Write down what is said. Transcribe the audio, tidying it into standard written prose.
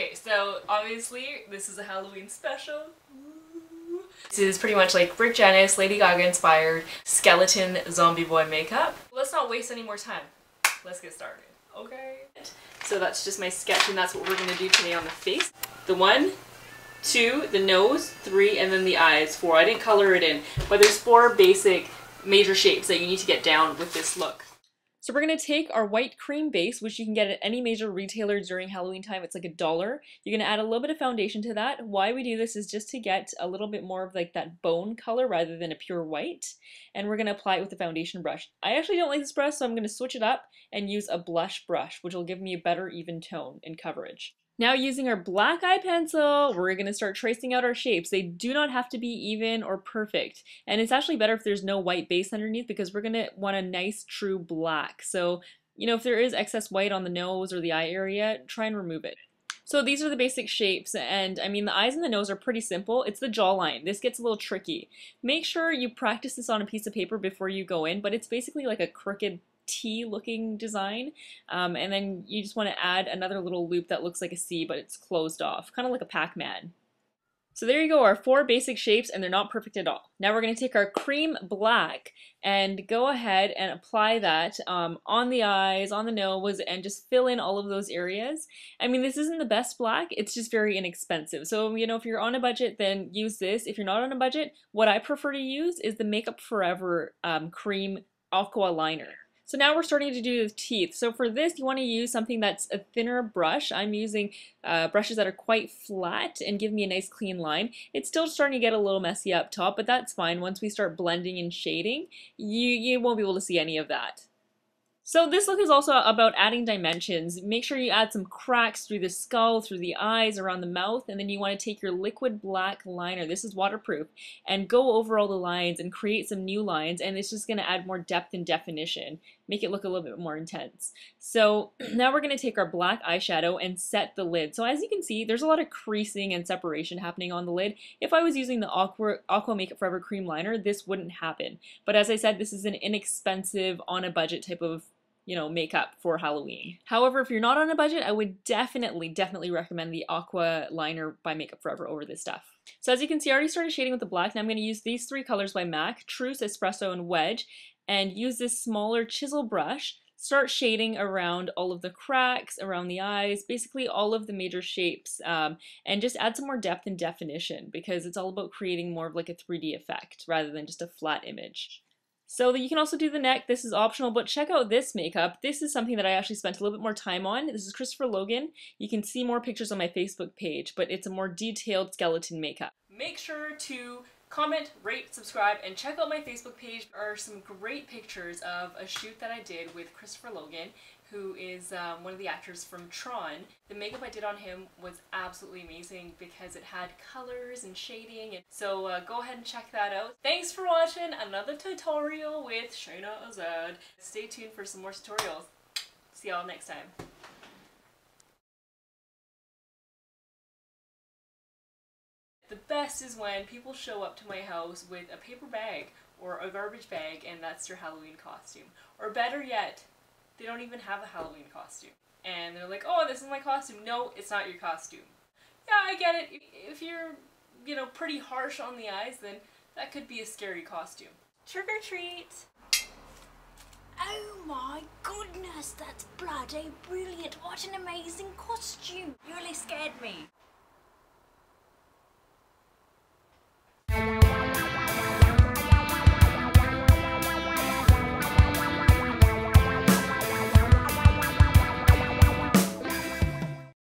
Okay, so obviously this is a Halloween special. This is pretty much like Rick Janis, Lady Gaga inspired skeleton zombie boy makeup. Let's not waste any more time. Let's get started, okay? So that's just my sketch and that's what we're gonna do today on the face. The 1, 2, the nose, 3, and then the eyes, 4. I didn't color it in, but there's 4 basic major shapes that you need to get down with this look. So we're going to take our white cream base, which you can get at any major retailer during Halloween time. It's like $1. You're going to add a little bit of foundation to that. Why we do this is just to get a little bit more of like that bone color rather than a pure white. And we're going to apply it with the foundation brush. I actually don't like this brush, so I'm going to switch it up and use a blush brush, which will give me a better even tone and coverage. Now using our black eye pencil, we're going to start tracing out our shapes. They do not have to be even or perfect. And it's actually better if there's no white base underneath because we're going to want a nice true black. So, you know, if there is excess white on the nose or the eye area, try and remove it. So these are the basic shapes, and I mean the eyes and the nose are pretty simple. It's the jawline. This gets a little tricky. Make sure you practice this on a piece of paper before you go in, but it's basically like a crooked T looking design, and then you just want to add another little loop that looks like a C but it's closed off, kind of like a Pac-Man. So there you go, our 4 basic shapes, and they're not perfect at all. Now we're going to take our cream black and go ahead and apply that on the eyes, on the nose, and just fill in all of those areas. I mean, this isn't the best black, it's just very inexpensive. So, you know, if you're on a budget, then use this. If you're not on a budget, what I prefer to use is the Makeup Forever cream Aqua liner. So now we're starting to do the teeth. So for this, you want to use something that's a thinner brush. I'm using brushes that are quite flat and give me a nice clean line. It's still starting to get a little messy up top, but that's fine. Once we start blending and shading, you won't be able to see any of that. So this look is also about adding dimensions. Make sure you add some cracks through the skull, through the eyes, around the mouth, and then you want to take your liquid black liner, this is waterproof, and go over all the lines and create some new lines, and it's just going to add more depth and definition, make it look a little bit more intense. So now we're going to take our black eyeshadow and set the lid. So as you can see, there's a lot of creasing and separation happening on the lid. If I was using the Aqua Makeup Forever cream liner, this wouldn't happen. But as I said, this is an inexpensive, on a budget type of makeup for Halloween. However, if you're not on a budget, I would definitely recommend the Aqua liner by Makeup Forever over this stuff. So as you can see, I already started shading with the black. Now I'm going to use these 3 colors by MAC, Truce, Espresso, and Wedge, and use this smaller chisel brush, start shading around all of the cracks, around the eyes, basically all of the major shapes, and just add some more depth and definition because it's all about creating more of like a 3D effect rather than just a flat image. So you can also do the neck. This is optional, but check out this makeup. This is something that I actually spent a little bit more time on. This is Christopher Logan. You can see more pictures on my Facebook page, but it's a more detailed skeleton makeup. Make sure to comment, rate, subscribe, and check out my Facebook page. There are some great pictures of a shoot that I did with Christopher Logan, who is one of the actors from Tron. The makeup I did on him was absolutely amazing because it had colors and shading, and so go ahead and check that out. Thanks for watching another tutorial with Shayna Azad. Stay tuned for some more tutorials. See y'all next time. The best is when people show up to my house with a paper bag or a garbage bag and that's their Halloween costume. Or better yet, they don't even have a Halloween costume. And they're like, oh, this is my costume. No, it's not your costume. Yeah, I get it. If you're, pretty harsh on the eyes, then that could be a scary costume. Trick or treat! Oh my goodness, that's bloody brilliant. What an amazing costume. You really scared me.